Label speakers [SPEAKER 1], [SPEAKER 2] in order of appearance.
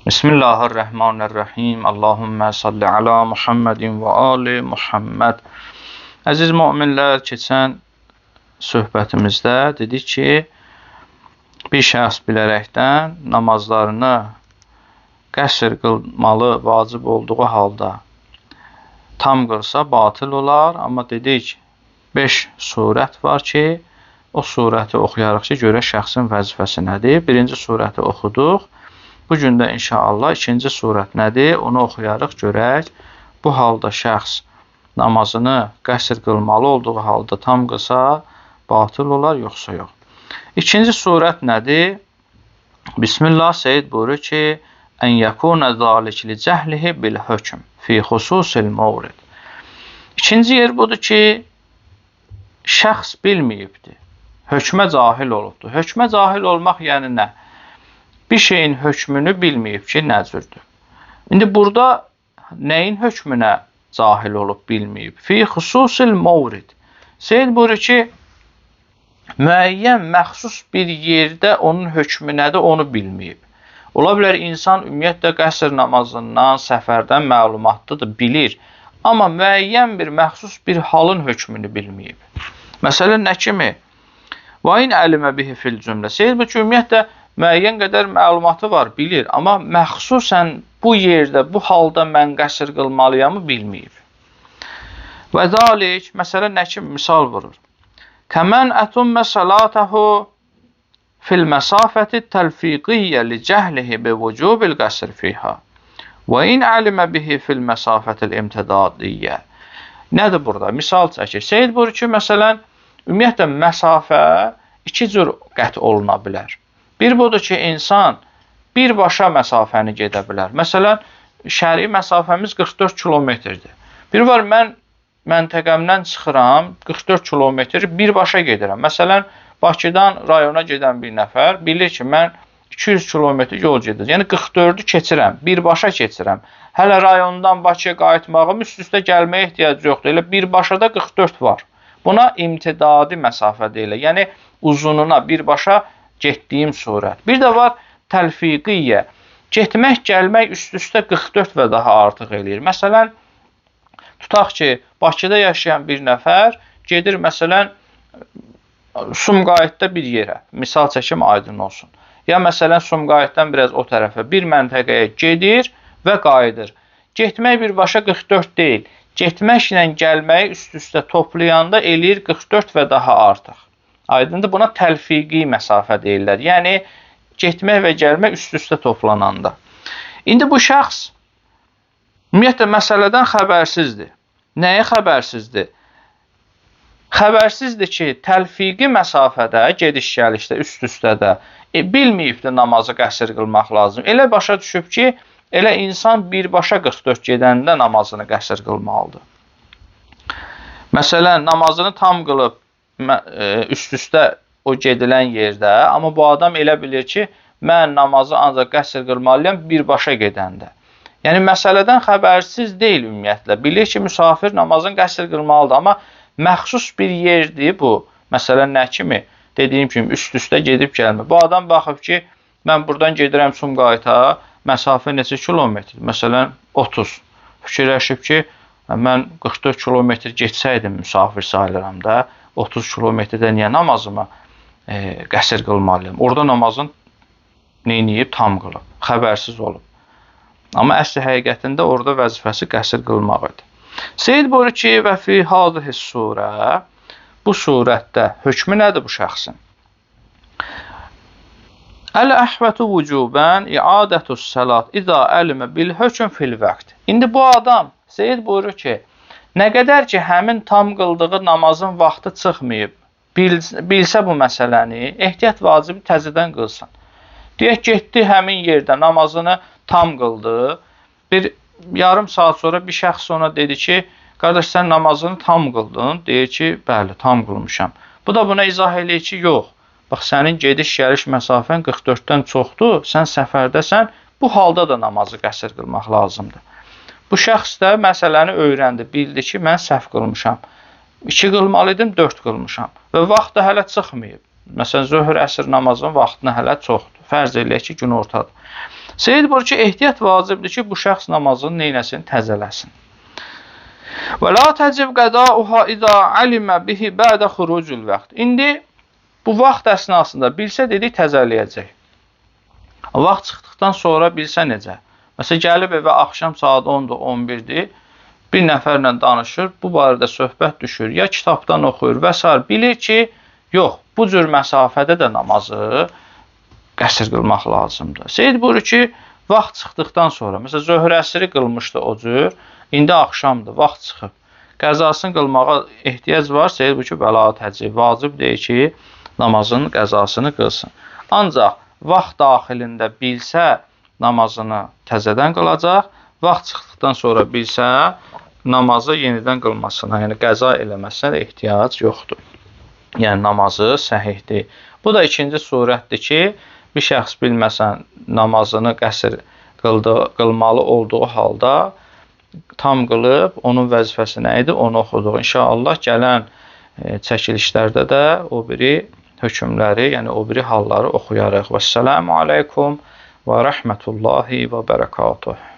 [SPEAKER 1] Bismillahirrahmanirrahim. Allahümme salli ala Muhammedin və ali Muhammed. Əziz müminlər, keçən söhbətimizdə dedik ki, bir şəxs bilərəkdən namazlarını qəsr qılmalı vacib olduğu halda tam qılsa batıl olar. Amma dedik, 5 surət var ki, o surəti oxuyarıq ki, görək şəxsin vəzifəsi nədir. Birinci surəti oxuduq. Bu gün də inşallah ikinci surət nədir? Onu oxuyarıq, görək. Bu halda şəxs namazını qəsr qılmalı olduğu halda tam qılsa batıl olar, yoxsa yox. İkinci surət nədir? Bismillah, Seyyid buyurur ki, ən yəkuna zalikli cəhlihi bil hökm fi xususil mavrid. İkinci yer budur ki, şəxs bilməyibdir. Hökmə cahil olubdur. Hökmə cahil olmaq yəni nə? Bir şeyin hökmünü bilməyib ki, nə cürdür. İndi burada nəyin hökmünə cahil olub bilməyib? Fi xususil mavrid. Seyyid buyurur ki, müəyyən, məxsus bir yerdə onun hökmü nədir, onu bilməyib. Ola bilər, insan ümumiyyətlə qəsr namazından, səfərdən məlumatlıdır, bilir. Amma müəyyən bir, məxsus bir halın hökmünü bilməyib. Məsələn, nə kimi? Və in əlimə bihi fil cümlə. Seyyid buyurur ki, ümumiyyətlə, müəyyən qədər məlumatı var, bilir. Amma məxsusən bu yerdə, bu halda mən qəsr qılmalıyamı bilməyib. Və zalik, məsələn, nə kimi misal vurur? Kəmən ətummə salatəhu fil məsafəti təlfiqiyyə li cəhlihi bi vücubil qəsr fiyha. Və in əlimə bihi fil məsafətil imtidadiyyə. Nədir burada? Misal çəkir. Seyyid buyurur ki, məsələn, ümumiyyətlə, məsafə iki cür qət oluna bilər. Bir budur ki, insan birbaşa məsafəni gedə bilər. Məsələn, şəri məsafəmiz 44 kilometrdir. Bir var, mən məntəqəmdən çıxıram, 44 kilometr birbaşa gedirəm. Məsələn, Bakıdan rayona gedən bir nəfər bilir ki, mən 200 kilometr yol gedir. Yəni, 44'ü keçirəm, birbaşa keçirəm. Hələ rayondan Bakıya qayıtmağım üst-üstə gəlməyə ehtiyac yoxdur. Elə birbaşada 44 var. Buna imtidadi məsafə deyilir. Yəni, uzununa birbaşa getdiyim surət. Bir də var təlfiqiyyə. Getmək, gəlmək üst-üstə 44 və daha artıq eləyir. Məsələn, tutaq ki, Bakıda yaşayan bir nəfər gedir, məsələn, Sumqayıtda bir yerə. Misal çəkim aydın olsun. Ya məsələn, Sumqayıtdan biraz o tərəfə bir məntəqəyə gedir və qayıdır. Getmək birbaşa 44 deyil. Getməklə gəlməyi üst-üstə toplayanda eləyir 44 və daha artıq. Aydındır, buna təlfiqi məsafə deyirlər. Yəni, getmək və gəlmək üst-üstə toplananda. İndi bu şəxs ümumiyyətlə məsələdən xəbərsizdir. Nəyə xəbərsizdir? Xəbərsizdir ki, təlfiqi məsafədə, gediş-gəlişdə, üst-üstədə bilməyibdir namazı qəsr qılmaq lazım. Elə başa düşüb ki, elə insan birbaşa 44 gedəndə namazını qəsr qılmalıdır. Məsələn, namazını tam qılıb, üst-üstə o gedilən yerdə, amma bu adam elə bilir ki, mən namazı ancaq qəsr qılmalıyam birbaşa gedəndə. Yəni, məsələdən xəbərsiz deyil ümumiyyətlə. Bilir ki, müsafir namazın qəsr qılmalıdır, amma məxsus bir yerdir bu. Məsələn, nə kimi? Dediyim kimi, üst-üstə gedib gəlmə. Bu adam baxıb ki, mən buradan gedirəm Sumqayıta, məsafə neçə kilometr? Məsələn, 30. Fikirləşib ki, mən 44 kilometr geçsəydim müsafir sayılıram da, 30 kilometrdə niyə namazıma qəsr qılmalıyım? Orada namazın neyniyib? Tam qılıb, xəbərsiz olub. Amma əsli həqiqətində orada vəzifəsi qəsr qılmaq idi. Seyyid buyurur ki, və fi hadihi surə, bu surətdə hökmü nədir bu şəxsin? Əl-əhvətu vücubən iadətus salat iza əlimə bil hökm fil vəqt. İndi bu adam, Seyyid buyurur ki, nə qədər ki, həmin tam qıldığı namazın vaxtı çıxmayıb, bilsə bu məsələni, ehtiyat vacibi təzədən qılsın. Deyək, getdi həmin yerdə namazını tam qıldı. Bir yarım saat sonra bir şəxs ona dedi ki, qardaş, sən namazını tam qıldın. Deyir ki, bəli, tam qılmışam. Bu da buna izah eləyir ki, yox. Bax, sənin gediş-gəliş məsafən 44-dən çoxdur, sən səfərdəsən, bu halda da namazı qəsr qılmaq lazımdır. Bu şəxs də məsələni öyrəndi, bildi ki, mən səhv qılmışam. 2 qılmalıydım, 4 qılmışam. Və vaxt da hələ çıxmayıb. Məsələn, zöhr əsr namazının vaxtına hələ çoxdur. Fərz eləyək ki, gün ortadır. Seyyid buyurur ki, ehtiyat vacibdir ki, bu şəxs namazını neynəsin? Təzələsin. Və la təcib qədauha izə alimə bihi bədə xurucul vaxt. İndi bu vaxt əsnasında bilsə dedik təzələyəcək. Vaxt çıxdıqdan sonra bilsə necə? Məsələn, gəlib evə axşam saat 10-dur, 11-dir, bir nəfərlə danışır, bu barədə söhbət düşür, ya kitabdan oxuyur və s. Bilir ki, yox, bu cür məsafədə də namazı qəsr qılmaq lazımdır. Seyyid buyurur ki, vaxt çıxdıqdan sonra, məsələn, zöhr əsri qılmışdı o cür, indi axşamdır, vaxt çıxıb. Qəzasını qılmağa ehtiyac var, Seyyid buyurur ki, bəla təcib, vacib deyir ki, namazın qəzasını qılsın. Ancaq vaxt daxilində bilsə, namazını təzədən qılacaq, vaxt çıxdıqdan sonra bilsə, namazı yenidən qılmasına, yəni qəza eləməsinə ehtiyac yoxdur. Yəni namazı səhihdir. Bu da ikinci surətdir ki, bir şəxs bilməsən namazını qəsr qılmalı olduğu halda tam qılıb, onun vəzifəsi nə idi? Onu oxuduq. İnşallah gələn çəkilişlərdə də o biri hökmləri, yəni o biri halları oxuyarıq. Vəssalamu aleykum və rəhmətullahi və bərəkatuh.